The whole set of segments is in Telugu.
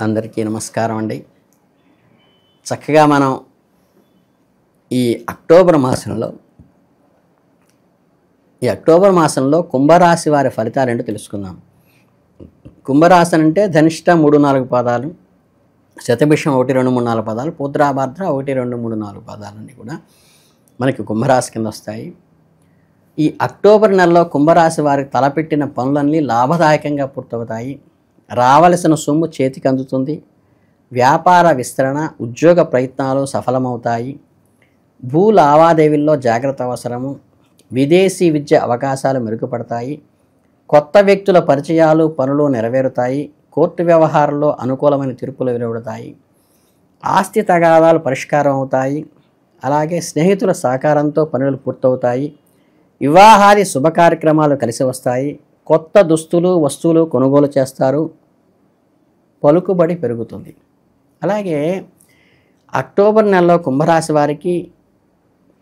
అందరికీ నమస్కారం అండి. చక్కగా మనం ఈ అక్టోబర్ మాసంలో కుంభరాశి వారి ఫలితాలు ఏంటో తెలుసుకుందాం. కుంభరాశి అంటే ధనిష్ట 3-4 పాదాలు, శతభిషం 1, 2, 3, 4 పాదాలు, పూత్రాభాద్ర 1, 2, 3, 4 పాదాలన్నీ కూడా మనకి కుంభరాశి కింద వస్తాయి. ఈ అక్టోబర్ నెలలో కుంభరాశి వారికి తలపెట్టిన పనులన్నీ లాభదాయకంగా పూర్తవుతాయి. రావలసిన సొమ్ము చేతికి అందుతుంది. వ్యాపార విస్తరణ, ఉద్యోగ ప్రయత్నాలు సఫలమవుతాయి. భూ లావాదేవీల్లో జాగ్రత్త అవసరము. విదేశీ విద్య అవకాశాలు మెరుగుపడతాయి. కొత్త వ్యక్తుల పరిచయాలు, పనులు నెరవేరుతాయి. కోర్టు వ్యవహారాల్లో అనుకూలమైన తీర్పులు వెలువడతాయి. ఆస్తి తగాదాలు పరిష్కారం అవుతాయి. అలాగే స్నేహితుల సహకారంతో పనులు పూర్తవుతాయి. వివాహాది శుభ కార్యక్రమాలు కలిసి వస్తాయి. కొత్త దుస్తులు, వస్తువులు కొనుగోలు చేస్తారు. పలుకుబడి పెరుగుతుంది. అలాగే అక్టోబర్ నెలలో కుంభరాశి వారికి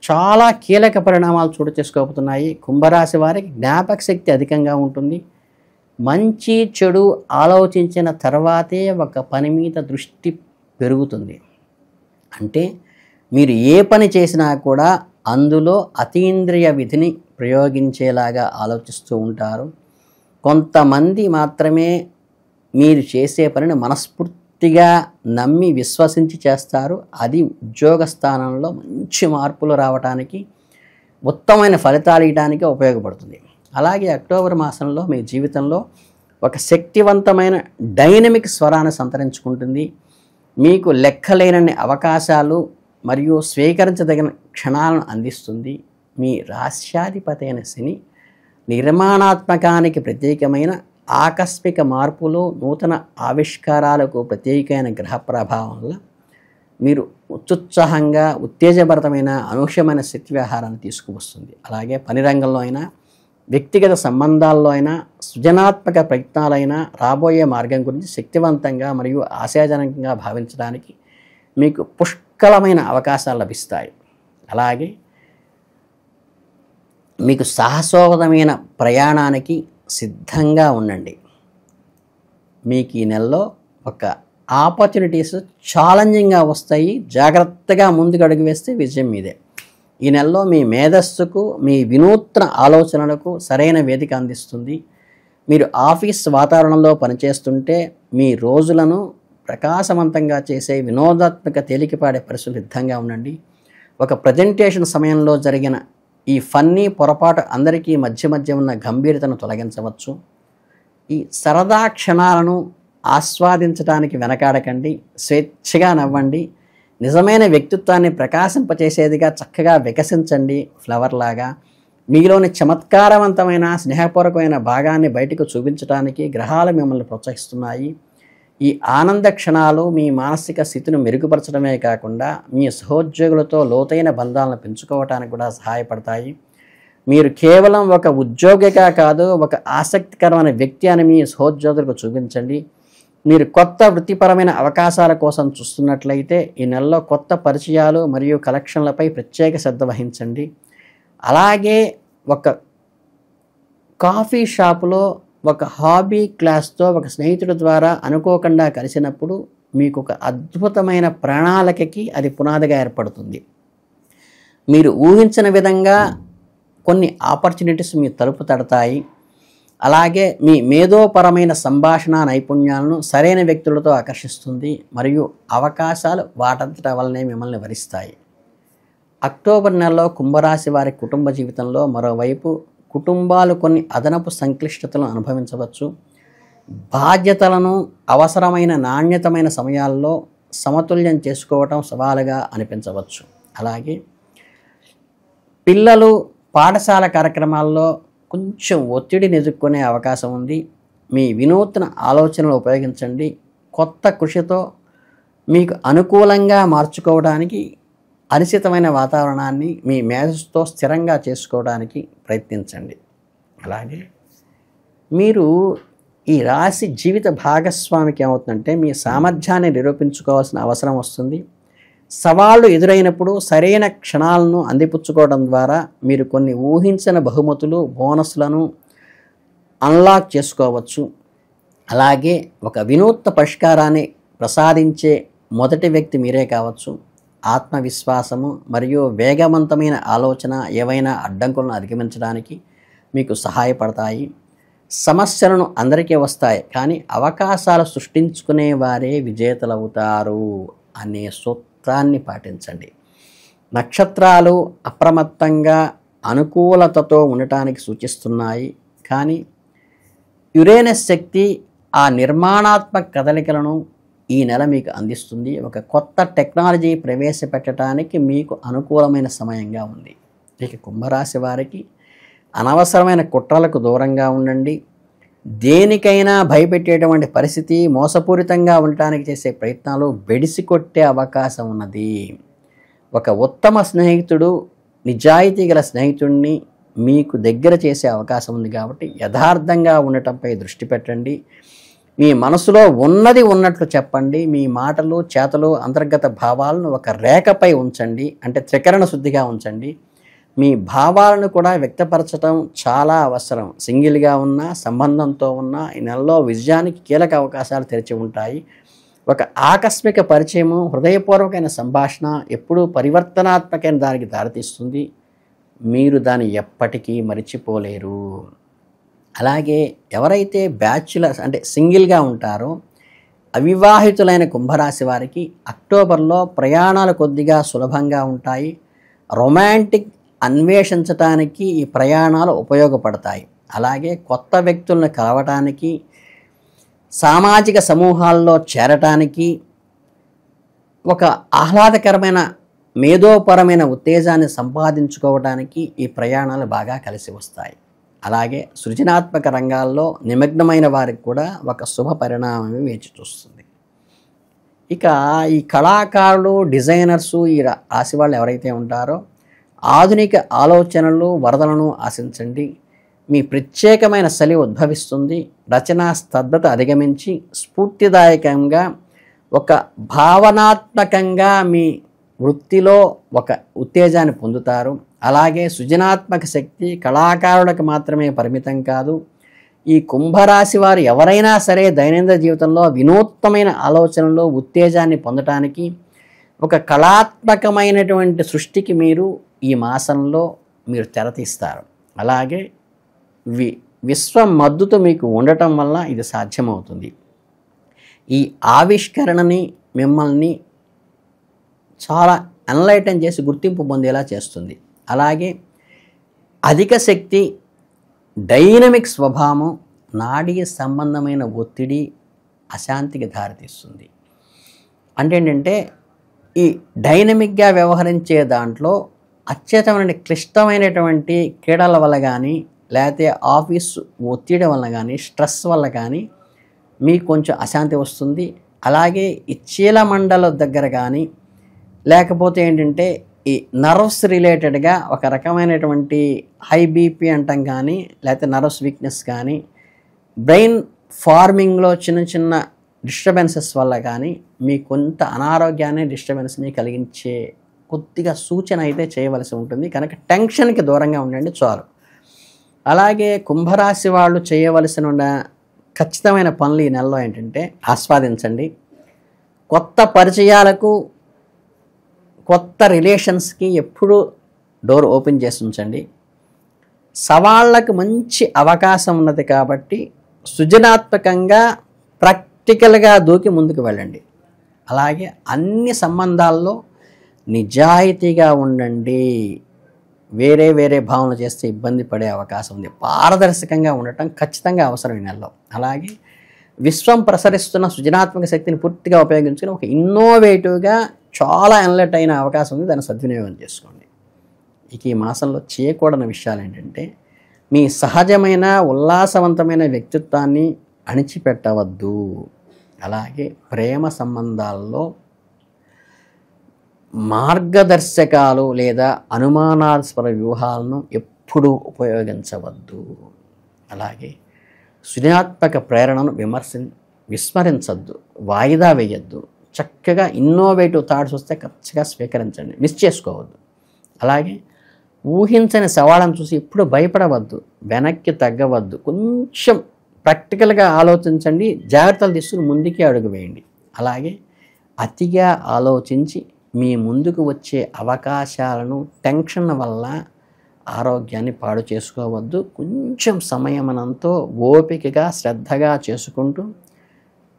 చాలా కీలక పరిణామాలు చోటు చేసుకోబోతున్నాయి. కుంభరాశి వారికి జ్ఞాపక శక్తి అధికంగా ఉంటుంది. మంచి చెడు ఆలోచించిన తర్వాతే ఒక పని మీద దృష్టి పెరుగుతుంది. అంటే మీరు ఏ పని చేసినా కూడా అందులో అతీంద్రియ విధిని ప్రయోగించేలాగా ఆలోచిస్తూ ఉంటారు. కొంతమంది మాత్రమే మీరు చేసే పనిని మనస్ఫూర్తిగా నమ్మి విశ్వసించి చేస్తారు. అది ఉద్యోగ స్థానంలో మంచి మార్పులు రావడానికి, ఉత్తమమైన ఫలితాలు ఇవ్వడానికి ఉపయోగపడుతుంది. అలాగే అక్టోబర్ మాసంలో మీ జీవితంలో ఒక శక్తివంతమైన డైనమిక్ స్వరాన్ని సంతరించుకుంటుంది. మీకు లెక్కలేనన్ని అవకాశాలు మరియు స్వీకరించదగిన క్షణాలను అందిస్తుంది. మీ రాశ్యాధిపతి అయిన శని నిర్మాణాత్మకానికి ప్రత్యేకమైన ఆకస్మిక మార్పులు, నూతన ఆవిష్కారాలకు ప్రత్యేకమైన గ్రహ ప్రభావం వల్ల మీరు ఉత్సాహంగా, ఉత్తేజభరితమైన, అనూహ్యమైన శక్తి వ్యవహారాన్ని తీసుకువస్తుంది. అలాగే పని రంగంలో అయినా, వ్యక్తిగత సంబంధాల్లో అయినా, సృజనాత్మక ప్రయత్నాలైనా రాబోయే మార్గం గురించి శక్తివంతంగా మరియు ఆశాజనకంగా భావించడానికి మీకు పుష్కలమైన అవకాశాలు లభిస్తాయి. అలాగే మీకు సాహసోపేతమైన ప్రయాణానికి సిద్ధంగా ఉండండి. మీకు ఈ నెలలో ఒక ఆపర్చునిటీస్ ఛాలెంజింగ్గా వస్తాయి. జాగ్రత్తగా ముందుకు అడుగు వేస్తే విజయం మీదే. ఈ నెలలో మీ మేధస్సుకు, మీ వినూత్న ఆలోచనలకు సరైన వేదిక అందిస్తుంది. మీరు ఆఫీస్ వాతావరణంలో పనిచేస్తుంటే మీ రోజులను ప్రకాశవంతంగా చేసే వినోదాత్మక తేలికపాడే పరిస్థితులు సిద్ధంగా ఉండండి. ఒక ప్రజెంటేషన్ సమయంలో జరిగిన ఈ ఫన్నీ పొరపాటు అందరికీ మధ్య ఉన్న గంభీరతను తొలగించవచ్చు. ఈ సరదా క్షణాలను ఆస్వాదించడానికి వెనకాడకండి. స్వేచ్ఛగా నవ్వండి. నిజమైన వ్యక్తిత్వాన్ని ప్రకాశింపచేసేదిగా చక్కగా వికసించండి. ఫ్లవర్ లాగా మీలోని చమత్కారవంతమైన, స్నేహపూర్వకమైన భాగాన్ని బయటకు చూపించడానికి గ్రహాలు మిమ్మల్ని ప్రోత్సహిస్తున్నాయి. ఈ ఆనంద క్షణాలు మీ మానసిక స్థితిని మెరుగుపరచడమే కాకుండా మీ సహోద్యోగులతో లోతైన బంధాలను పెంచుకోవటానికి కూడా సహాయపడతాయి. మీరు కేవలం ఒక ఉద్యోగిగా కాదు, ఒక ఆసక్తికరమైన వ్యక్తి అని మీ సహోద్యోగులకు చూపించండి. మీరు కొత్త వృత్తిపరమైన అవకాశాల కోసం చూస్తున్నట్లయితే ఈ నెలలో కొత్త పరిచయాలు మరియు కలెక్షన్లపై ప్రత్యేక శ్రద్ధ వహించండి. అలాగే ఒక కాఫీ షాపులో ఒక హాబీ క్లాస్తో ఒక స్నేహితుడి ద్వారా అనుకోకుండా కలిసినప్పుడు మీకు ఒక అద్భుతమైన ప్రణాళికకి అది పునాదిగా ఏర్పడుతుంది. మీరు ఊహించిన విధంగా కొన్ని ఆపర్చునిటీస్ మీ తలుపు తడతాయి. అలాగే మీ మేధోపరమైన సంభాషణ నైపుణ్యాలను సరైన వ్యక్తులతో ఆకర్షిస్తుంది మరియు అవకాశాలు వాటంతట వల్లనే మిమ్మల్ని వరిస్తాయి. అక్టోబర్ నెలలో కుంభరాశి వారి కుటుంబ జీవితంలో మరోవైపు కుటుంబాలు కొన్ని అదనపు సంక్లిష్టతలను అనుభవించవచ్చు. బాధ్యతలను అవసరమైన నాణ్యతమైన సమయాల్లో సమతుల్యం చేసుకోవటం సవాలుగా అనిపించవచ్చు. అలాగే పిల్లలు పాఠశాల కార్యక్రమాల్లో కొంచెం ఒత్తిడిని ఎదుర్కొనే అవకాశం ఉంది. మీ వినూత్న ఆలోచనలు ఉపయోగించండి. కొత్త కృషితో మీకు అనుకూలంగా మార్చుకోవడానికి, అనిశ్చితమైన వాతావరణాన్ని మీ మేధస్సుతో స్థిరంగా చేసుకోవడానికి ప్రయత్నించండి. అలాగే మీరు ఈ రాశి జీవిత భాగస్వామికి ఏమవుతుందంటే మీ సామర్థ్యాన్ని నిరూపించుకోవాల్సిన అవసరం వస్తుంది. సవాళ్లు ఎదురైనప్పుడు సరైన క్షణాలను అందిపుచ్చుకోవడం ద్వారా మీరు కొన్ని ఊహించిన బహుమతులు, బోనస్లను అన్లాక్ చేసుకోవచ్చు. అలాగే ఒక వినూత్న పరిష్కారాన్ని ప్రసాదించే మొదటి వ్యక్తి మీరే కావచ్చు. ఆత్మవిశ్వాసము మరియు వేగవంతమైన ఆలోచన ఏవైనా అడ్డంకులను అధిగమించడానికి మీకు సహాయపడతాయి. సమస్యలను అందరికీ వస్తాయి, కానీ అవకాశాలు సృష్టించుకునే వారే విజేతలవుతారు అనే సూత్రాన్ని పాటించండి. నక్షత్రాలు అప్రమత్తంగా అనుకూలతతో ఉండటానికి సూచిస్తున్నాయి, కానీ యురేనస్ శక్తి ఆ నిర్మాణాత్మక కదలికలను ఈ నెల మీకు అందిస్తుంది. ఒక కొత్త టెక్నాలజీ ప్రవేశపెట్టడానికి మీకు అనుకూలమైన సమయంగా ఉంది. ఇక కుంభరాశి వారికి అనవసరమైన కుట్రలకు దూరంగా ఉండండి. దేనికైనా భయపెట్టేటువంటి పరిస్థితి, మోసపూరితంగా ఉండటానికి చేసే ప్రయత్నాలు బెడిసి కొట్టే అవకాశం ఉన్నది. ఒక ఉత్తమ స్నేహితుడు, నిజాయితీ గల స్నేహితుడిని మీకు దగ్గర చేసే అవకాశం ఉంది. కాబట్టి యథార్థంగా ఉండటంపై దృష్టి పెట్టండి. మీ మనసులో ఉన్నది ఉన్నట్లు చెప్పండి. మీ మాటలు, చేతలు, అంతర్గత భావాలను ఒక రేఖపై ఉంచండి. అంటే త్రికరణ శుద్ధిగా ఉంచండి. మీ భావాలను కూడా వ్యక్తపరచడం చాలా అవసరం. సింగిల్గా ఉన్నా, సంబంధంతో ఉన్నా ఈ నెలలో విజయానికి కీలక అవకాశాలు తెరిచి ఉంటాయి. ఒక ఆకస్మిక పరిచయము, హృదయపూర్వకమైన సంభాషణ ఎప్పుడూ పరివర్తనాత్మకమైన దానికి దారితీస్తుంది. మీరు దాన్ని ఎప్పటికీ మరిచిపోలేరు. అలాగే ఎవరైతే బ్యాచులర్స్ అంటే సింగిల్గా ఉంటారో అవివాహితులైన కుంభరాశి వారికి అక్టోబర్లో ప్రయాణాలు కొద్దిగా సులభంగా ఉంటాయి. రొమాంటిక్ అన్వేషించటానికి ఈ ప్రయాణాలు ఉపయోగపడతాయి. అలాగే కొత్త వ్యక్తులను కలవటానికి, సామాజిక సమూహాల్లో చేరటానికి, ఒక ఆహ్లాదకరమైన మేధోపరమైన ఉత్తేజాన్ని సంపాదించుకోవడానికి ఈ ప్రయాణాలు బాగా కలిసి వస్తాయి. అలాగే సృజనాత్మక రంగాల్లో నిమగ్నమైన వారికి కూడా ఒక శుభ పరిణామం వేచి చూస్తుంది. ఇక ఈ కళాకారులు, డిజైనర్సు, ఈ రాశి వాళ్ళు ఎవరైతే ఉంటారో ఆధునిక ఆలోచనలు, వరదలను ఆశించండి. మీ ప్రత్యేకమైన శైలి ఉద్భవిస్తుంది. రచనా స్తబ్దత అధిగమించి స్ఫూర్తిదాయకంగా, ఒక భావనాత్మకంగా మీ వృత్తిలో ఒక ఉత్తేజాన్ని పొందుతారు. అలాగే సృజనాత్మక శక్తి కళాకారులకు మాత్రమే పరిమితం కాదు. ఈ కుంభరాశి వారు ఎవరైనా సరే దైనందిన జీవితంలో వినూత్నమైన ఆలోచనలు, ఉత్తేజాన్ని పొందటానికి, ఒక కళాత్మకమైనటువంటి సృష్టికి మీరు ఈ మాసంలో మీరు తెరతీస్తారు. అలాగే విశ్వం మద్దతు మీకు ఉండటం వల్ల ఇది సాధ్యమవుతుంది. ఈ ఆవిష్కరణని మిమ్మల్ని చాలా ఎన్లైటన్ చేసి గుర్తింపు పొందేలా చేస్తుంది. అలాగే అధిక శక్తి, డైనమిక్ స్వభావం నాడీ సంబంధమైన ఒత్తిడి, అశాంతికి దారితీస్తుంది. అంటే ఏంటంటే ఈ డైనమిక్గా వ్యవహరించే దాంట్లో అత్యతమైన క్లిష్టమైనటువంటి క్రీడల వల్ల కానీ, లేకపోతే ఆఫీసు ఒత్తిడి వల్ల కానీ, స్ట్రెస్ వల్ల కానీ మీకు కొంచెం అశాంతి వస్తుంది. అలాగే ఈ చీలమండల దగ్గర కానీ, లేకపోతే ఏంటంటే ఈ నర్వ్స్ రిలేటెడ్గా ఒక రకమైనటువంటి హై బీపీ అంటాం కానీ, లేకపోతే నర్వ్స్ వీక్నెస్ కానీ, బ్రెయిన్ ఫార్మింగ్లో చిన్న చిన్న డిస్టర్బెన్సెస్ వల్ల కానీ మీకు కొంత అనారోగ్యాన్ని, డిస్టర్బెన్స్ని కలిగించే కొద్దిగా సూచన అయితే చేయవలసి ఉంటుంది. కనుక టెన్షన్కి దూరంగా ఉండండి చాలు. అలాగే కుంభరాశి వాళ్ళు చేయవలసిన ఖచ్చితమైన పనులు ఈ నెలలో ఏంటంటే ఆస్వాదించండి. కొత్త పరిచయాలకు, కొత్త రిలేషన్స్కి ఎప్పుడూ డోర్ ఓపెన్ చేసి ఉంచండి. సవాళ్ళకు మంచి అవకాశం ఉన్నది కాబట్టి సృజనాత్మకంగా, ప్రాక్టికల్గా దూకి ముందుకు వెళ్ళండి. అలాగే అన్ని సంబంధాల్లో నిజాయితీగా ఉండండి. వేరే వేరే భావనలు చేస్తే ఇబ్బంది పడే అవకాశం ఉంది. పారదర్శకంగా ఉండటం ఖచ్చితంగా అవసరం ఈ నెలలో. అలాగే విశ్వం ప్రసరిస్తున్న సృజనాత్మక శక్తిని పూర్తిగా ఉపయోగించుకుని ఒక ఇన్నోవేటివ్గా చాలా ఎన్లెట్ అయిన అవకాశం ఉంది. దాన్ని సద్వినియోగం చేసుకోండి. ఇక ఈ మాసంలో చేయకూడని విషయాలు ఏంటంటే మీ సహజమైన ఉల్లాసవంతమైన వ్యక్తిత్వాన్ని అణిచిపెట్టవద్దు. అలాగే ప్రేమ సంబంధాల్లో మార్గదర్శకాలు లేదా అనుమానాస్పద వ్యూహాలను ఎప్పుడూ ఉపయోగించవద్దు. అలాగే సృజనాత్మక ప్రేరణను విస్మరించద్దు, వాయిదా వేయద్దు. చక్కగా ఇన్నోవేటివ్ థాట్స్ వస్తే ఖచ్చితంగా స్వీకరించండి, మిస్ చేసుకోవద్దు. అలాగే ఊహించని సవాళ్ళను చూసి ఎప్పుడు భయపడవద్దు, వెనక్కి తగ్గవద్దు. కొంచెం ప్రాక్టికల్గా ఆలోచించండి, జాగ్రత్తలు తీసుకుని ముందుకే అడుగు వేయండి. అలాగే అతిగా ఆలోచించి మీ ముందుకు వచ్చే అవకాశాలను టెన్షన్ వల్ల ఆరోగ్యాన్ని పాడు చేసుకోవద్దు. కొంచెం సమయమనంతో ఓపికగా శ్రద్ధగా చేసుకుంటూ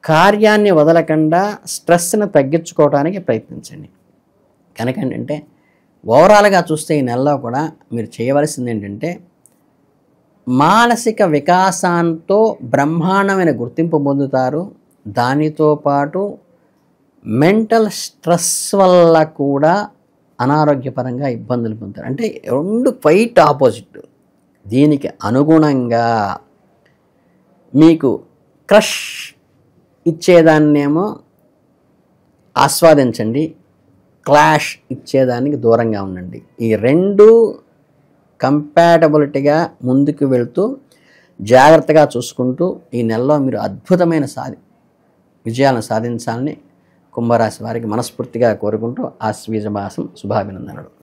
కార్యాన్ని వదలకుండా స్ట్రెస్ని తగ్గించుకోవడానికి ప్రయత్నించండి. కనుక ఏంటంటే ఓవరాల్గా చూస్తే ఈ నెలలో కూడా మీరు చేయవలసింది ఏంటంటే మానసిక వికాసంతో బ్రహ్మాండమైన గుర్తింపు పొందుతారు. దానితో పాటు మెంటల్ స్ట్రెస్ వల్ల కూడా అనారోగ్యపరంగా ఇబ్బందులు పొందుతారు. అంటే రెండు క్వైట్ ఆపోజిట్. దీనికి అనుగుణంగా మీకు క్రష్ ఇచ్చేదాన్నేమో ఆస్వాదించండి, క్లాష్ ఇచ్చేదానికి దూరంగా ఉండండి. ఈ రెండు కంపాటబిలిటీగా ముందుకు వెళ్తూ జాగ్రత్తగా చూసుకుంటూ ఈ నెలలో మీరు అద్భుతమైన విజయాలను సాధించాలని కుంభరాశి వారికి మనస్ఫూర్తిగా కోరుకుంటూ ఆశ్వీజ మాసం శుభాభినందనలు.